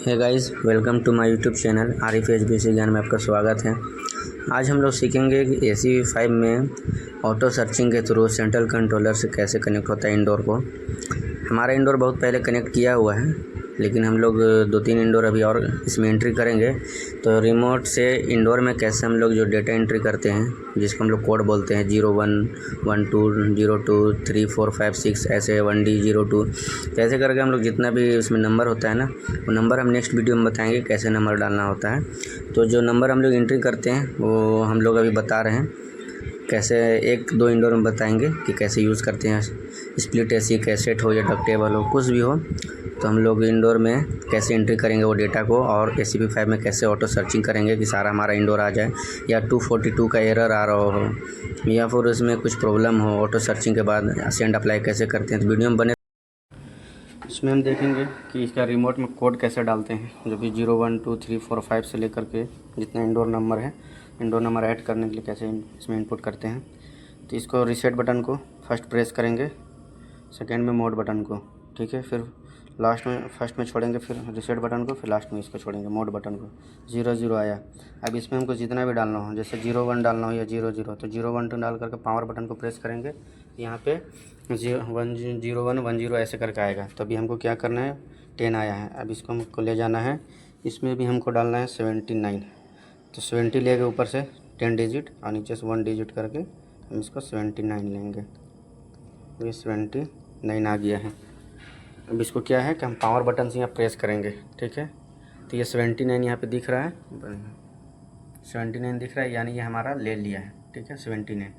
Hey guys, welcome to my YouTube channel Arif HBC Gyan में आपका स्वागत है। आज हम लोग सीखेंगे कि AC5 में ऑटो सर्चिंग के थ्रू सेंट्रल कंट्रोलर से कैसे कनेक्ट होता है इंडोर को। हमारा इंडोर बहुत पहले कनेक्ट किया हुआ है, लेकिन हम लोग 2-3 इंडोर अभी और इसमें एंट्री करेंगे। तो रिमोट से इंडोर में कैसे हम लोग जो डेटा एंट्री करते हैं, जिसको हम लोग कोड बोलते हैं 01, 12, 02, 3, 4, 5, 6 ऐसे 1D 02, कैसे करके हम लोग जितना भी उसमें नंबर होता है ना, वो नंबर हम नेक्स्ट वीडियो में बताएंगे कैसे नंबर डालना होता है। तो जो नंबर हम लोग एंट्री करते हैं वो हम लोग अभी बता रहे हैं, कैसे 1-2 इंडोर में बताएंगे कि कैसे यूज़ करते हैं। स्प्लिट एसी कैसेट हो या डकटेबल हो, कुछ भी हो, तो हम लोग इंडोर में कैसे एंट्री करेंगे वो डेटा को, और ACP5 में कैसे ऑटो सर्चिंग करेंगे कि सारा हमारा इंडोर आ जाए, या 242 का एरर आ रहा हो, या फिर उसमें कुछ प्रॉब्लम हो ऑटो सर्चिंग के बाद सेंड अप्लाई कैसे करते हैं। तो वीडियो में बने। इसमें हम देखेंगे कि इसका रिमोट में कोड कैसे डालते हैं, जो भी 0, 1, 2, 3, 4, 5 से लेकर के जितना इंडोर नंबर है, इंडोर नंबर ऐड करने के लिए कैसे इसमें इनपुट करते हैं। तो इसको रीसेट बटन को फर्स्ट प्रेस करेंगे, सेकेंड में मोड बटन को, ठीक है, फिर लास्ट में फर्स्ट में छोड़ेंगे, फिर रीसेट बटन को, फिर लास्ट में इसको छोड़ेंगे मोड बटन को। 0, 0 आया। अब इसमें हमको जितना भी डालना हो, जैसे 0, 1 डालना हो या 0, 0, तो 0, 1, 2 डाल करके पावर बटन को प्रेस करेंगे, यहाँ पे 0, 1, 0, 1, 1, 0 ऐसे करके आएगा। तो अभी हमको क्या करना है, 10 आया है। अब इसको हमको ले जाना है, इसमें भी हमको डालना है 79। तो 70 लेंगे ऊपर से 10 डिजिट, और नीचे से 1 डिजिट करके हम इसको 79 लेंगे। ये 79 आ गया है। अब इसको क्या है कि हम पावर बटन से यहाँ प्रेस करेंगे, ठीक है। तो ये 79 यहाँ पे दिख रहा है, 79 दिख रहा है, यानी ये हमारा ले लिया है, ठीक है। 79,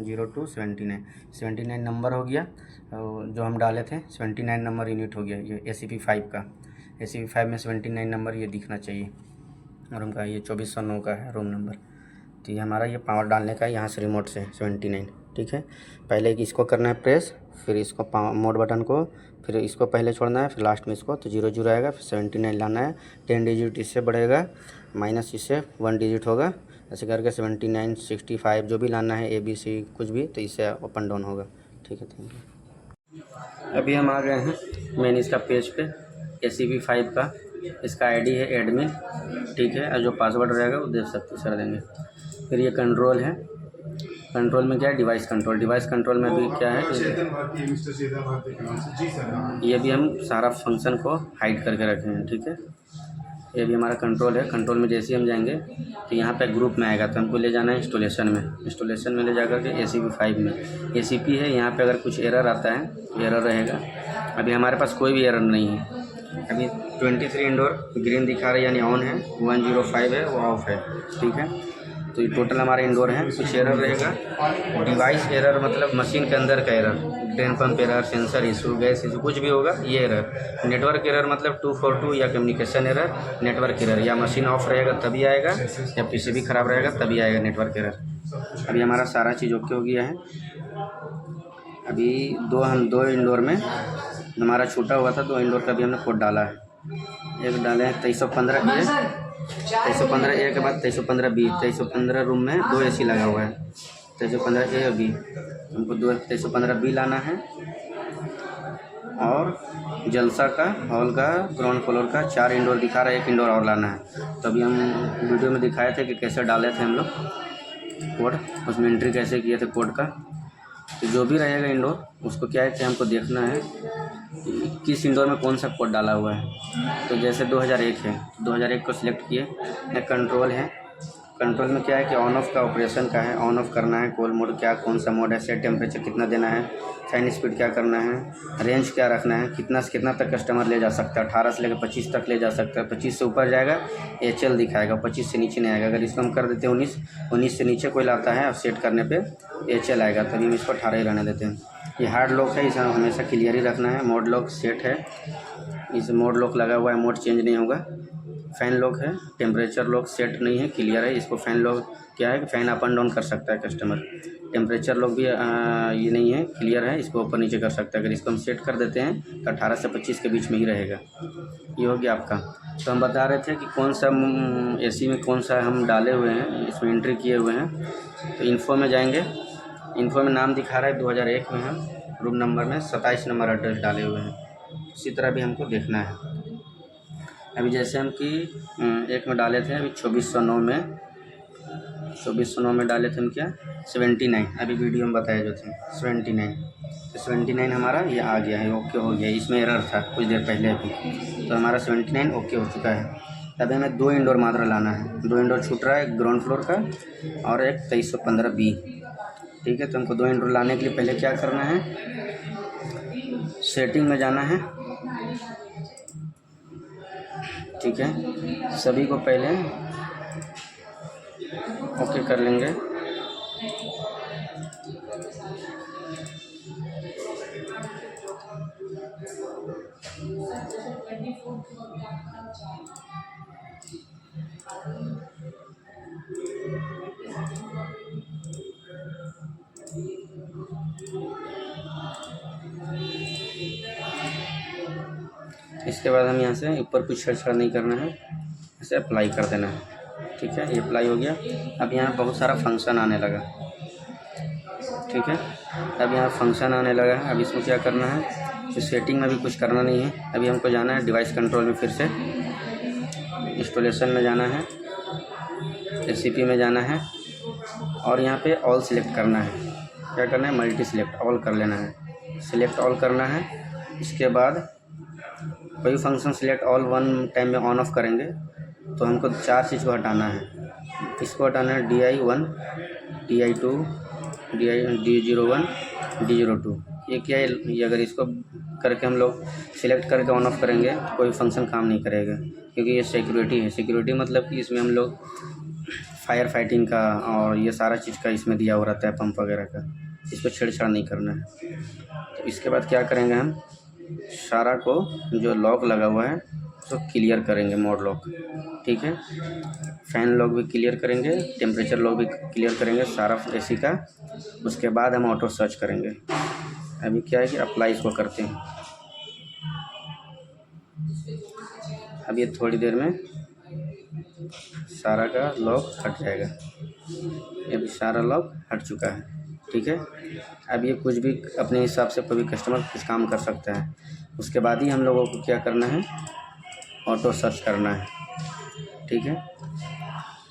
02, 79 नंबर हो गया, और जो हम डाले थे 79 नंबर यूनिट हो गया ये ACP5 का। ACP5 में 79 नंबर ये दिखना चाहिए, और उनका ये 2409 का है रूम नंबर। तो ये हमारा ये पावर डालने का है यहाँ से रिमोट से 79, ठीक है। पहले इसको करना है प्रेस, फिर इसको मोड बटन को, फिर इसको पहले छोड़ना है, फिर लास्ट में इसको, तो 0, 0 आएगा, फिर 79 लाना है। 10 डिजिट इससे बढ़ेगा, माइनस इससे 1 डिजिट होगा, ऐसे करके 79, 65 जो भी लाना है, ABC कुछ भी, तो इससे अप एंड डाउन होगा, ठीक है। Thank you. अभी हम आ गए हैं मेन इसका पेज पे ACP5 का। इसका ID है एडमिन, ठीक है, और जो पासवर्ड रहेगा वो देख सकते सर देंगे। फिर ये कंट्रोल है, कंट्रोल में क्या है, डिवाइस कंट्रोल। डिवाइस कंट्रोल में भी क्या है, ये भी हम सारा फंक्शन को हाइड करके रखे हैं, ठीक है। ये भी हमारा कंट्रोल है। कंट्रोल में जैसे ही हम जाएंगे तो यहाँ पे ग्रुप में आएगा, तो हमको ले जाना है इंस्टॉलेशन में। इंस्टॉलेशन में ले जा करके ACP5 में ACP है, यहाँ पे अगर कुछ एरर आता है तो एरर रहेगा। अभी हमारे पास कोई भी एरर नहीं है। अभी 23 इंडोर ग्रीन दिखा रहा है, यानी ऑन है। 105 है, वो ऑफ है, ठीक है। तो ये टोटल हमारे इंडोर हैं। कुछ एरर रहेगा, डिवाइस एरर मतलब मशीन के अंदर का error, drain pump error, sensor issue, gas issue, कुछ भी होगा ये एरर। नेटवर्क एरर मतलब 242 या कम्युनिकेशन एरर, नेटवर्क एरर, या मशीन ऑफ रहेगा तभी आएगा, या PCB खराब रहेगा तभी आएगा नेटवर्क एरर। अभी हमारा सारा चीज़ ओके हो गया है। अभी हम दो इंडोर में हमारा छूटा हुआ था, 2 इंडोर का भी हमने कोड डाला है। एक डाले हैं 2315 ए, 2315 ए के बाद 2315 बी। 2315 रूम में 2 AC लगा हुआ है, 2315 ए और बी। हमको 2315 बी लाना है, और जलसा का, हॉल का, ग्राउंड फ्लोर का 4 इंडोर दिखा रहा है, 1 इंडोर और लाना है। तो अभी हम वीडियो में दिखाए थे कि कैसे डाले थे हम लोग कोड, उसमें एंट्री कैसे किए थे कोड का। तो जो भी रहेगा इंडोर, उसको क्या है कि हमको देखना है कि किस इंडोर में कौन सा कोड डाला हुआ है। तो जैसे 2001 है, 2001 को सिलेक्ट किए। एक कंट्रोल है, कंट्रोल में क्या है कि ऑन ऑफ का ऑपरेशन का है, ऑन ऑफ करना है। कूल मोड क्या, कौन सा मोड है, सेट टेम्परेचर कितना देना है, फैन स्पीड क्या करना है, रेंज क्या रखना है, कितना से कितना तक कस्टमर ले जा सकता है। 18 से लेकर 25 तक ले जा सकता है। 25 से ऊपर जाएगा HL दिखाएगा, 25 से नीचे नहीं आएगा। अगर इसको हम कर देते हैं 19 से नीचे कोई लाता है और सेट करने पे HL आएगा, तभी हम इसको 18 ही रहने देते हैं। ये हार्ड लॉक है, इसे हमेशा क्लियर ही रखना है। मोड लॉक सेट है, इस मोड लॉक लगा हुआ है, मोड चेंज नहीं होगा। फ़ैन लॉक है, टेम्परेचर लॉक सेट नहीं है, क्लियर है। इसको फ़ैन लॉक क्या है कि फ़ैन अप एंड डाउन कर सकता है कस्टमर। टेम्परेचर लॉक भी ये नहीं है, क्लियर है, इसको ऊपर नीचे कर सकता है। अगर इसको हम सेट कर देते हैं तो 18 से 25 के बीच में ही रहेगा। ये हो गया आपका। तो हम बता रहे थे कि कौन सा AC में कौन सा हम डाले हुए हैं, इसमें एंट्री किए हुए हैं। तो इन्फो में जाएंगे, इन्फो में नाम दिखा रहा है 2001 में है, रूम नंबर में 27 नंबर एड्रेस डाले हुए हैं। इसी तरह भी हमको देखना है। अभी जैसे हम कि एक में डाले थे अभी 2409 में, 2409 में डाले थे हम क्या 79, अभी वीडियो में बताया जो थे 79, तो 79 हमारा ये आ गया है, ओके हो गया। इसमें एरर था कुछ देर पहले अभी, तो हमारा 79 ओके हो चुका है। तभी हमें 2 इंडोर मात्रा लाना है, 2 इंडोर छूट रहा है, एक ग्राउंड फ्लोर का और एक 2315 बी। ठीक है, तो हमको 2 इंडोर लाने के लिए पहले क्या करना है, सेटिंग में जाना है। ठीक है, सभी को पहले ओके कर लेंगे। इसके बाद हम यहाँ से ऊपर कुछ छेड़छाड़ नहीं करना है, इसे अप्लाई कर देना है। ठीक है, ये अप्लाई हो गया। अब यहाँ बहुत सारा फंक्शन आने लगा। ठीक है, अब यहाँ फंक्शन आने लगा है। अब इसमें क्या करना है, तो सेटिंग में भी कुछ करना नहीं है, अभी हमको जाना है डिवाइस कंट्रोल में, फिर से इंस्टॉलेशन में जाना है, रेसिपी में जाना है और यहाँ पे ऑल सिलेक्ट करना है। क्या करना है, मल्टी सिलेक्ट ऑल कर लेना है, सिलेक्ट ऑल करना है। इसके बाद कोई function select all one time में ऑन ऑफ करेंगे तो हमको 4 चीज़ को हटाना है। इसको हटाना है DI1, DI2, D01, D02। ये क्या है, ये अगर इसको करके हम लोग सिलेक्ट करके ऑन ऑफ करेंगे तो कोई फंक्शन काम नहीं करेगा, क्योंकि ये सिक्योरिटी है। सिक्योरिटी मतलब कि इसमें हम लोग फायर फाइटिंग का और ये सारा चीज़ का इसमें दिया हुआ रहता है, पंप वगैरह का, इसको छेड़छाड़ नहीं करना है। तो इसके बाद क्या करेंगे, हम सारा को जो लॉक लगा हुआ है उसको क्लियर करेंगे, मोड लॉक। ठीक है, फ़ैन लॉक भी क्लियर करेंगे, टेम्परेचर लॉक भी क्लियर करेंगे, सारा AC का। उसके बाद हम ऑटो सर्च करेंगे। अभी क्या है कि अप्लाई इसको करते हैं। अब ये थोड़ी देर में सारा का लॉक हट जाएगा। अभी सारा लॉक हट चुका है। ठीक है, अब ये कुछ भी अपने हिसाब से कोई भी कस्टमर कुछ काम कर सकता है। उसके बाद ही हम लोगों को क्या करना है, ऑटो सर्च करना है। ठीक है,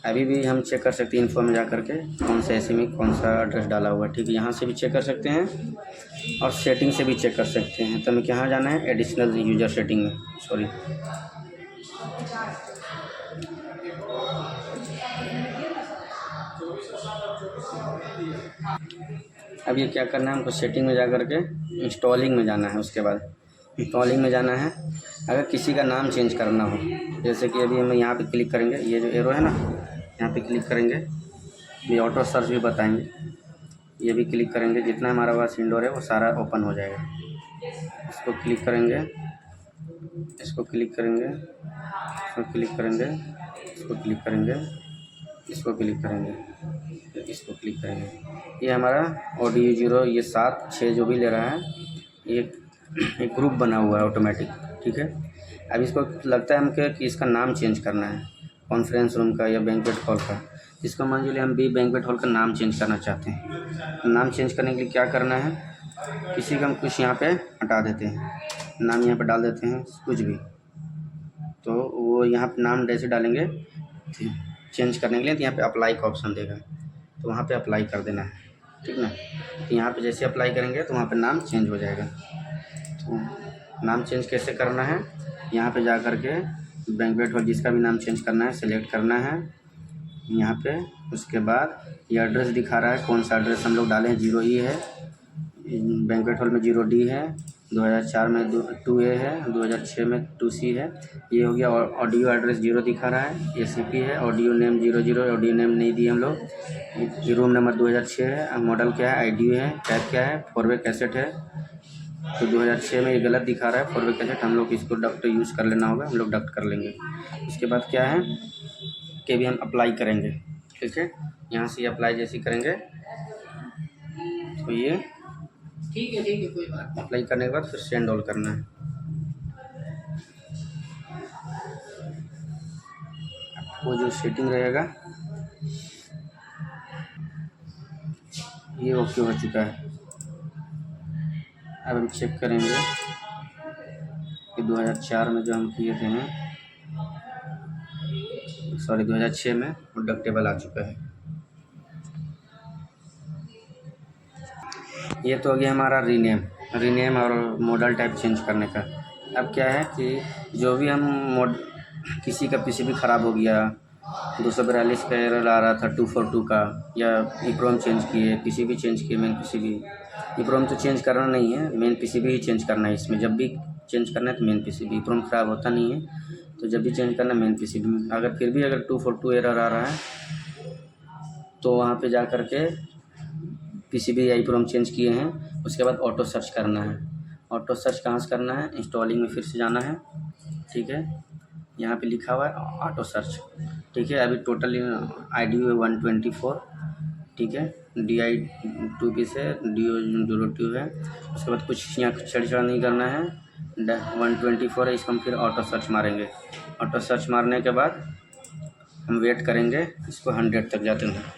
अभी भी हम चेक कर सकते हैं इन्फो में जा कर के कौन सा AC में कौन सा एड्रेस डाला हुआ है। ठीक है, यहाँ से भी चेक कर सकते हैं और सेटिंग से भी चेक कर सकते हैं। तो हमें कहाँ जाना है, एडिशनल यूजर सेटिंग में, सॉरी, अब ये क्या करना है, हमको सेटिंग में जा कर के इंस्टॉलिंग में जाना है। उसके बाद इंस्टॉलिंग में जाना है। अगर किसी का नाम चेंज करना हो, जैसे कि अभी हम यहाँ पे क्लिक करेंगे, ये जो एरो है ना, यहाँ पे क्लिक करेंगे, ये ऑटो सर्च भी बताएंगे, ये भी क्लिक करेंगे, जितना हमारा पास विंडो है वो सारा ओपन हो जाएगा। इसको क्लिक करेंगे, इसको क्लिक करेंगे, इसको क्लिक करेंगे, इसको क्लिक करेंगे, इसको क्लिक करेंगे, इसको क्लिक करेंगे। ये हमारा ऑडियो 0, ये 7 6 जो भी ले रहा है, ये एक ग्रुप बना हुआ है ऑटोमेटिक। ठीक है, अब इसको लगता है हमको कि इसका नाम चेंज करना है, कॉन्फ्रेंस रूम का या बैंक्वेट हॉल का। इसको मान लीजिए हम भी बैंक्वेट हॉल का नाम चेंज करना चाहते हैं। नाम चेंज करने के लिए क्या करना है, किसी का हम कुछ यहाँ पे हटा देते हैं, नाम यहाँ पे डाल देते हैं कुछ भी, तो वो यहाँ पे नाम जैसे डालेंगे चेंज करने के लिए, तो यहाँ पे अप्लाई का ऑप्शन देगा, तो वहाँ पे अप्लाई कर देना है। ठीक ना, तो यहाँ पे जैसे अप्लाई करेंगे तो वहाँ पे नाम चेंज हो जाएगा। तो नाम चेंज कैसे करना है, यहाँ पे जा कर के बैंक्वेट हॉल जिसका भी नाम चेंज करना है सेलेक्ट करना है यहाँ पे। उसके बाद ये एड्रेस दिखा रहा है, कौन सा एड्रेस हम लोग डालें, 0E है, बैंक्वेट हॉल में 0D है, 2004 में 2A है, 2006 में 2C है। ये हो गया। ऑडियो एड्रेस 0 दिखा रहा है, ACP है, ऑडियो नेम 00, ऑडियो नेम नहीं दिए हम लोग। रूम नंबर 2006 है, मॉडल क्या है, IDU है, टाइप क्या है, 4-वे कैसेट है। तो 2006 में ये गलत दिखा रहा है 4-वे कैसेट, हम लोग इसको डक्ट यूज़ कर लेना होगा, हम लोग डक्ट कर लेंगे। उसके बाद क्या है कि भी हम अप्लाई करेंगे। ठीक है, यहाँ से अप्लाई जैसे करेंगे तो ये ठीक है कोई बात। अप्लाई करने के बाद फिर सेंड ऑल करना है। वो जो सेटिंग रहेगा ये ओके हो चुका है। अब हम चेक करेंगे कि 2004 में जो हम किए थे 2006 में प्रोडक्टेबल आ चुका है। ये तो हो गया हमारा रीनेम और मॉडल टाइप चेंज करने का। अब क्या है कि जो भी हम किसी का पीसीबी ख़राब हो गया, 242 का एरर आ रहा था 242 का, या ईप्रोम चेंज किए, पीसीबी चेंज किए, मेन पीसीबी। ईप्रोम तो चेंज करना नहीं है, मेन पीसीबी ही चेंज करना है। इसमें जब भी चेंज करना है तो मेन पीसीबी, ईप्रोम ख़राब होता नहीं है, तो जब भी चेंज करना मेन पीसीबी में। अगर फिर भी 242 एरर आ रहा है तो वहाँ पे जा कर के पीसीबी या ईप्रोम चेंज किए हैं, उसके बाद ऑटो सर्च करना है। ऑटो सर्च कहाँ से करना है? इंस्टॉलिंग में फिर से जाना है, ठीक है। यहाँ पे लिखा हुआ है ऑटो सर्च, ठीक है। अभी टोटल ID है 124, ठीक है। DI2P से DO02 है। उसके बाद कुछ यहाँ छेड़छाड़ नहीं करना है, 124 है, इसको हम फिर ऑटो सर्च मारेंगे। ऑटो सर्च मारने के बाद हम वेट करेंगे इसको 100 तक जाते हैं।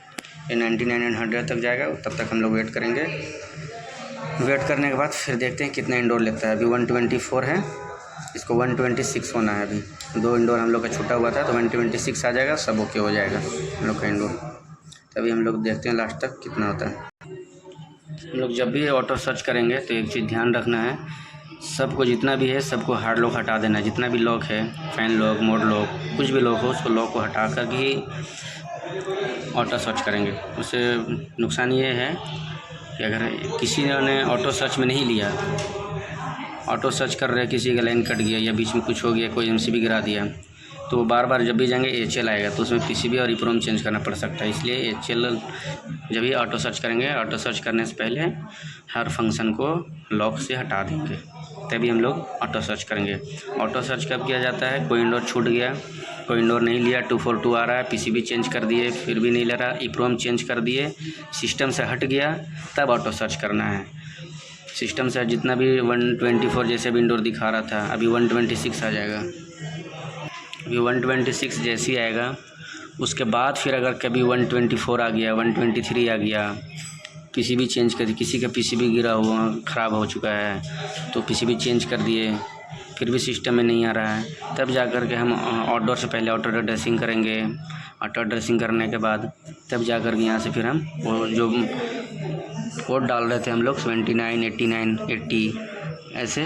ये 99 एंड 100 तक जाएगा, तब तक हम लोग वेट करेंगे। वेट करने के बाद फिर देखते हैं कितना इंडोर लेता है। अभी 124 है, इसको 126 होना है। अभी 2 इंडोर हम लोग का छूटा हुआ था, तो 126 आ जाएगा, सब ओके हो जाएगा हम लोग का इंडोर। तभी हम लोग देखते हैं लास्ट तक कितना होता है। हम लोग जब भी ऑटो सर्च करेंगे तो एक चीज़ ध्यान रखना है, सबको जितना भी है सबको हार्ड लॉक हटा देना है। जितना भी लॉक है, फैन लॉक, मोड लॉक, कुछ भी लॉक हो, उसको लॉक को हटा कर ही ऑटो सर्च करेंगे। उससे नुकसान ये है कि अगर किसी ने ऑटो सर्च में नहीं लिया, ऑटो सर्च कर रहे, किसी का लाइन कट गया या बीच में कुछ हो गया, कोई MCB गिरा दिया, तो वो बार बार जब भी जाएंगे HL आएगा, तो उसमें PCB और ईप्रोम चेंज करना पड़ सकता है। इसलिए HL जब भी ऑटो सर्च करेंगे, ऑटो सर्च करने से पहले हर फंक्शन को लॉक से हटा देंगे, तभी हम लोग ऑटो सर्च करेंगे। ऑटो सर्च कब किया जाता है? कोई इंडोर छूट गया, कोई इंडोर नहीं लिया, 242 आ रहा है, PCB चेंज कर दिए फिर भी नहीं ले रहा, ईप्रोम चेंज कर दिए, सिस्टम से हट गया, तब ऑटो सर्च करना है। सिस्टम से जितना भी 124 जैसे भी इंडोर दिखा रहा था, अभी 126 आ जाएगा। अभी 126 जैसे ही आएगा, उसके बाद फिर अगर कभी 124 आ गया, 123 आ गया, PCB चेंज कर, किसी का PCB गिरा हुआ ख़राब हो चुका है तो PCB चेंज कर दिए, फिर भी सिस्टम में नहीं आ रहा है, तब जा कर के हम आउटडोर से पहले ऑटो ड्रेसिंग करेंगे। ऑटो ड्रेसिंग करने के बाद तब जा कर के यहाँ से फिर हम वो जो कोड डाल रहे थे हम लोग 79, 89, 80 ऐसे,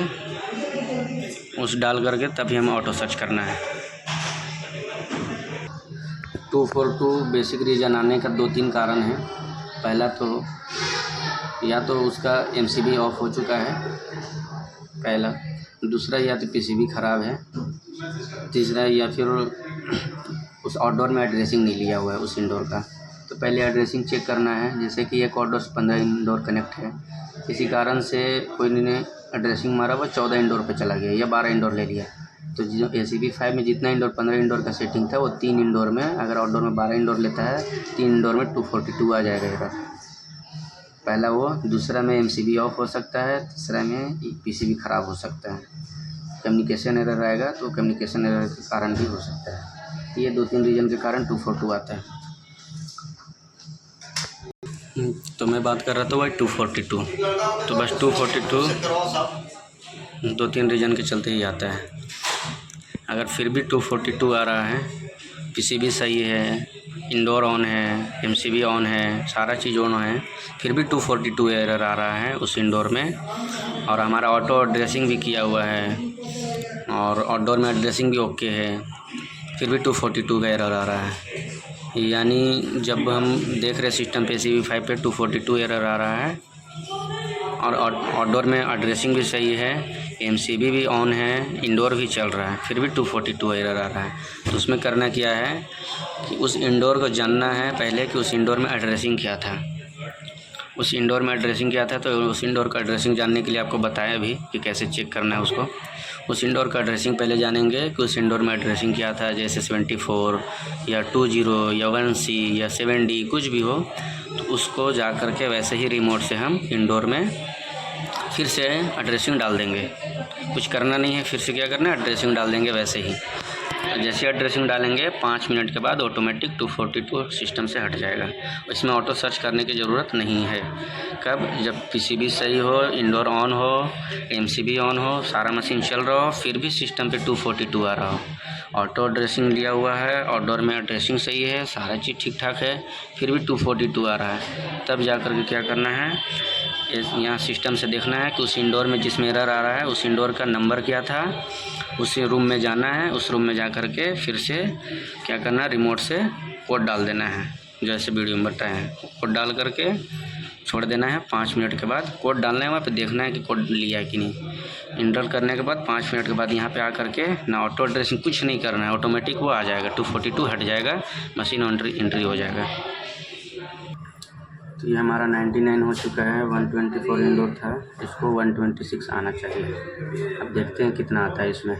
उस डाल करके तभी हमें ऑटो सर्च करना है। 242 बेसिक रीजन आने का 2-3 कारण हैं। पहला तो या तो उसका MCB ऑफ हो चुका है, पहला। दूसरा या तो PCB ख़राब है। तीसरा या फिर उस आउटडोर में एड्रेसिंग नहीं लिया हुआ है उस इंडोर का। तो पहले एड्रेसिंग चेक करना है। जैसे कि एक आउटडोर से 15 इंडोर कनेक्ट है, किसी कारण से कोई ने एड्रेसिंग मारा हुआ 14 इंडोर पे चला गया या 12 इंडोर ले लिया, तो जो ACB 5 में जितना इंडोर 15 इंडोर का सेटिंग था वो 3 इंडोर में, अगर आउटडोर में 12 इंडोर लेता है, 3 इंडोर में 242 आ जाएगा एरर। पहला वो। दूसरा में MCB ऑफ हो सकता है। तीसरा में PCB ख़राब हो सकता है। कम्युनिकेशन एरर आएगा तो कम्युनिकेशन एरर के कारण भी हो सकता है। ये 2-3 रीजन के कारण 242 आता है। तो मैं बात कर रहा था भाई 242, तो बस 242 2-3 रीजन के चलते ही आता है। अगर फिर भी 242 आ रहा है, PCB सही है, इंडोर ऑन है, MCB ऑन है, सारा चीज़ ऑन है, फिर भी 242 एरर आ रहा है उस इंडोर में, और हमारा ऑटो ड्रेसिंग भी किया हुआ है और आउटडोर में ड्रेसिंग भी ओके है, फिर भी 242 का एरर आ रहा है, यानी जब हम देख रहे सिस्टम पे ACB 5 पे 242 एरर आ रहा है और आउटडोर में एड्रेसिंग भी सही है, MCB भी ऑन है, इंडोर भी चल रहा है, फिर भी 242 एरर आ रहा है। तो उसमें करना क्या है कि उस इंडोर को जानना है पहले कि उस इंडोर में एड्रेसिंग क्या था। उस इंडोर में एड्रेसिंग क्या था, तो उस इंडोर का एड्रेसिंग जानने के लिए आपको बताया भी कि कैसे चेक करना है उसको। उस इंडोर का एड्रेसिंग पहले जानेंगे कि उस इंडोर में एड्रेसिंग क्या था, जैसे 74 या 20 या 1C या 7D कुछ भी हो, तो उसको जा कर के वैसे ही रिमोट से हम इंडोर में फिर से एड्रेसिंग डाल देंगे। कुछ करना नहीं है, फिर से क्या करना है, एड्रेसिंग डाल देंगे वैसे ही। जैसे एड्रेसिंग डालेंगे 5 मिनट के बाद ऑटोमेटिक 242 सिस्टम से हट जाएगा। इसमें ऑटो सर्च करने की ज़रूरत नहीं है। कब? जब PCB सही हो, इंडोर ऑन हो, MCB ऑन हो, सारा मशीन चल रहा हो, फिर भी सिस्टम पे 242 आ रहा हो, ऑटो ड्रेसिंग लिया हुआ है, आउटडोर में ड्रेसिंग सही है, सारा चीज़ ठीक ठाक है, फिर भी 242 आ रहा है। तब जा कर के क्या करना है, यहाँ सिस्टम से देखना है कि उस इंडोर में जिसमें एरर आ रहा है उस इंडोर का नंबर क्या था, उसी रूम में जाना है। उस रूम में जा कर के फिर से क्या करना है, रिमोट से कोड डाल देना है, जैसे वीडियो में बताया है। कोड डाल करके छोड़ देना है। 5 मिनट के बाद कोड डालना है, वहाँ पे देखना है कि कोड लिया है कि नहीं। इंटर करने के बाद 5 मिनट के बाद यहाँ पे आकर के ना ऑटो ड्रेसिंग कुछ नहीं करना है, ऑटोमेटिक वो आ जाएगा, 242 हट जाएगा, मशीन एंट्री हो जाएगा। तो ये हमारा 99 हो चुका है, 124 इंडोर था, इसको 126 आना चाहिए। अब देखते हैं कितना आता है इसमें।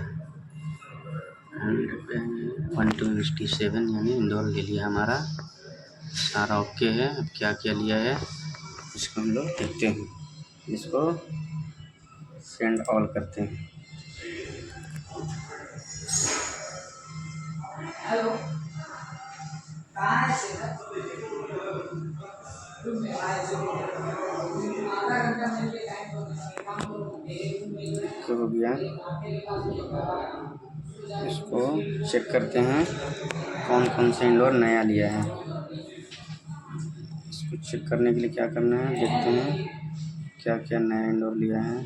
127 यानी इंडोर ले लिया हमारा, सारा ओके है। अब क्या क्या लिया है इसको हम लोग देखते हैं। इसको सेंड ऑल करते हैं। हेलो, तो हो गया। इसको चेक करते हैं कौन कौन से इंडोर नया लिया है। इसको चेक करने के लिए क्या करना है, देखते हैं क्या क्या नया इंडोर लिया है।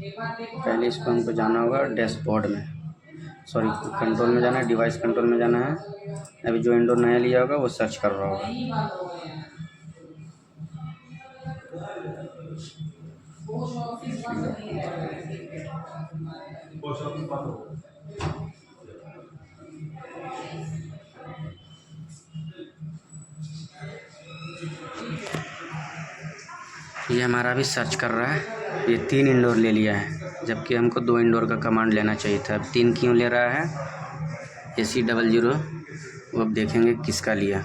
पहले इसको हमको जाना होगा डैशबोर्ड में, सॉरी कंट्रोल में जाना है, डिवाइस कंट्रोल में जाना है। अभी जो इंडोर नया लिया होगा वो सर्च कर रहा होगा। ये हमारा भी सर्च कर रहा है। ये 3 इंडोर ले लिया है, जबकि हमको 2 इंडोर का कमांड लेना चाहिए था। अब 3 क्यों ले रहा है, AC00 वो अब देखेंगे किसका लिया।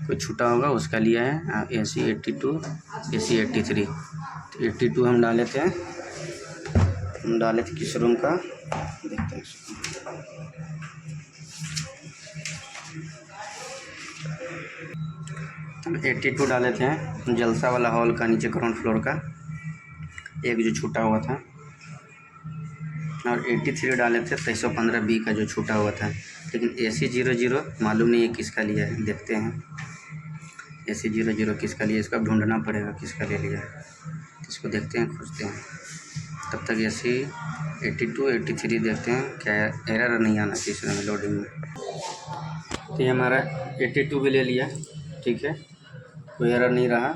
कोई छूटा होगा उसका लिया है। AC82 AC83, तो 82 हम डाले थे किस रूम का, देखते हैं। हम 82 डाले थे जलसा वाला हॉल का, नीचे ग्राउंड फ्लोर का, एक जो छूटा हुआ था। और 83 डाले थे 2315B का जो छूटा हुआ था। लेकिन AC00 मालूम नहीं है किसका लिया है, देखते हैं AC00 किसका लिया, इसका ढूंढना पड़ेगा किसका ले लिया है। इसको देखते हैं, खोजते हैं। तब तक AC82 83 देखते हैं क्या एरर नहीं आना चाहिए इसमें लोडिंग में। तो ये हमारा 82 भी ले लिया, ठीक है, कोई एरर नहीं रहा।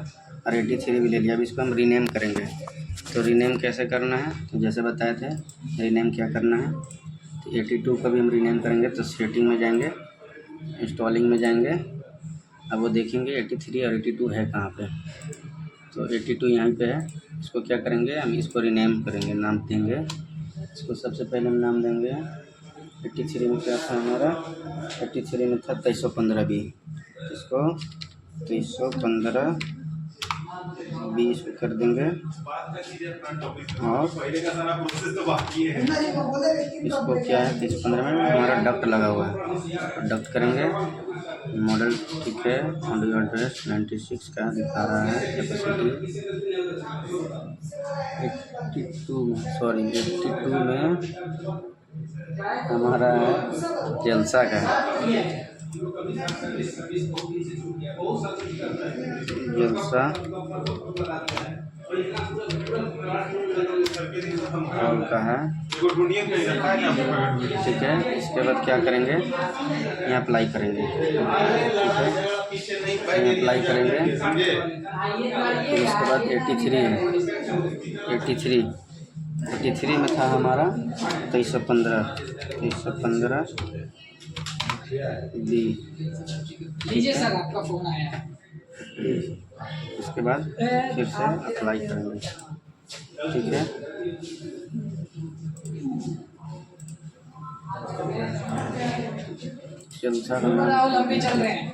और 83 भी ले लिया। अब इसको हम रीनेम करेंगे। तो रीनेम कैसे करना है, तो जैसे बताए थे रीनेम क्या करना है। तो 82 का भी हम रीनेम करेंगे। तो सेटिंग में जाएंगे, इंस्टॉलिंग में जाएंगे। अब वो देखेंगे 83 और 82 है कहाँ पे। तो 82 यहीं पे है। इसको क्या करेंगे, हम इसको रीनेम करेंगे, नाम देंगे इसको। सबसे पहले हम नाम देंगे 83 में क्या था हमारा, 83 में था 2315B। इसको 2315B कर देंगे। और इसको क्या है, 2315 में हमारा डक्ट लगा हुआ है, तो डक्ट करेंगे। मॉडल ठीक है, ऑडियो एड्रेस 96 का दिखा रहा है। कैपेसिटी 82 में, सॉरी 82 में हमारा जलसा का जलसा हॉल का है, ठीक है। इसके बाद क्या करेंगे, यहाँ अप्लाई करेंगे, ठीक है, यहाँ अप्लाई करेंगे। फिर इसके बाद 83 है, 83 में था हमारा 2315 B, आपका फोन आया। इसके बाद फिर से अप्लाई करेंगे, ठीक है। लंबे चल रहे हैं।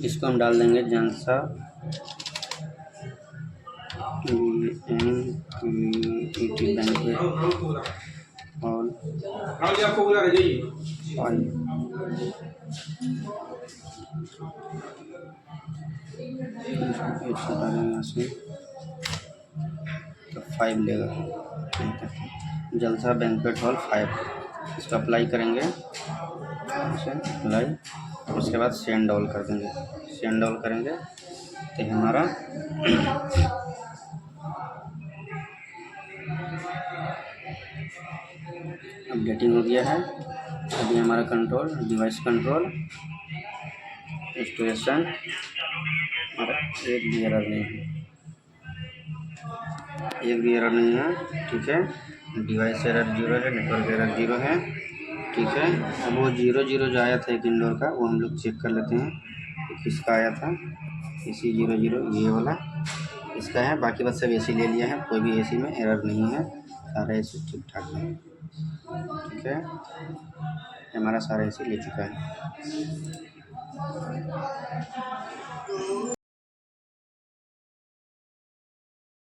इसको हम डाल देंगे जंसा बैंकवेट हॉल 5 लेगा। जलसा बैंकवेट हॉल 5 इसको अप्लाई करेंगे, अप्लाई। उसके बाद सेंड ऑल कर देंगे। सेंड ऑल करेंगे तो हमारा अपडेटिंग हो गया है। अभी हमारा कंट्रोल डिवाइस कंट्रोल इंस्टॉलेशन और एक भी एरर नहीं है, ठीक है। डिवाइस एरर 0 है, नेटवर्क एरर 0 है, ठीक है। अब वो 0 जो आया था एक इंडोर का, वो हम लोग चेक कर लेते हैं कि किसका आया था। AC 00 ये वाला इसका है। बाकी बस सब AC ले लिया है, कोई भी AC में एरर नहीं है, सारा AC ठीक ठाक है, ठीक है। हमारा सारा AC ले चुका है।